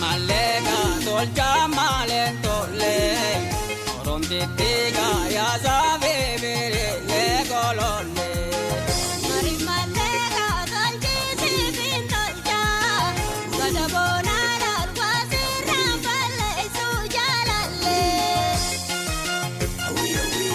Malega dolja malentole Oromtittiga ya sabe bere le golole Mari malega dolji sibin dolja Gadabona dal wasiram balle su jalalle Awi awi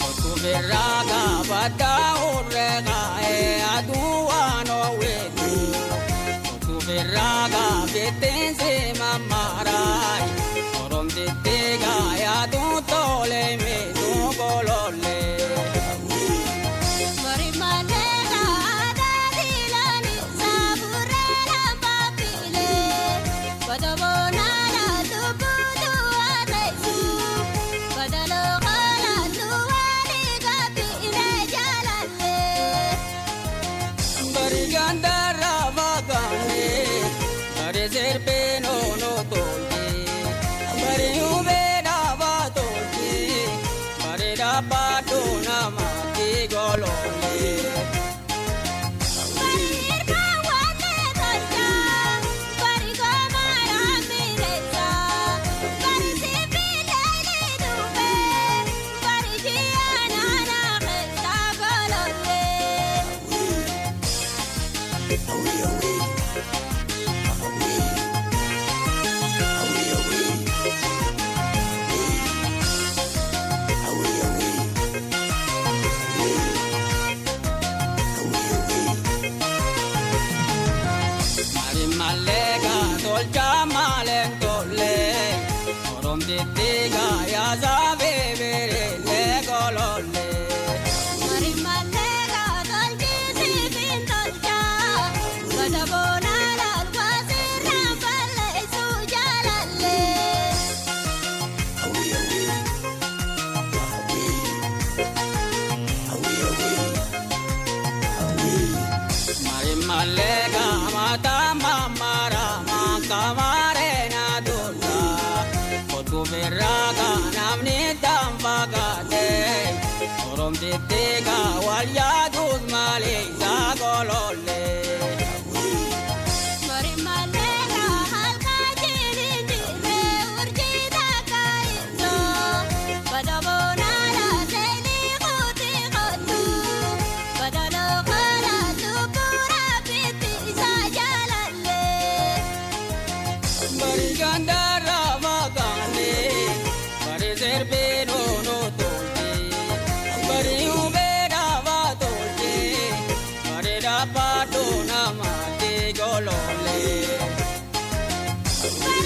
Otu viraga bada urega e aduwa no wetu Otu viraga betense mamarai Oromtittiga ya tu tole me tu golole Mari malega adilani saburela papile Gadabona dal tubudu atesu Gadalo kala tuwali kapile jalalle Bari gandara magane Bari serpe no tolti Bari ubeda va tolti Bari da pato na mati golole Barir bawane dolja Bari gomara mireza Bari sibile lidube Bari jiana na khesta golole awi awi Mari malega dolja malentole Oromtittiga ya sabe bere le golole Mari malega dolji sibin dolja Gadabona dal wasiram balle su jalalle awi awi Mari malega mata mamara makamare na dula Otu viraga namni tambagate Oromtittiga wal yaduz mali za golole Mari malega halka jini jine urjita kaito Gadabona la seli khuti khatu Gadalo kala tupura piti sa jalalle Bari gandara magane Bari serpe no tolti Bari ubeda va tolti Bari da pato na mati golole Bari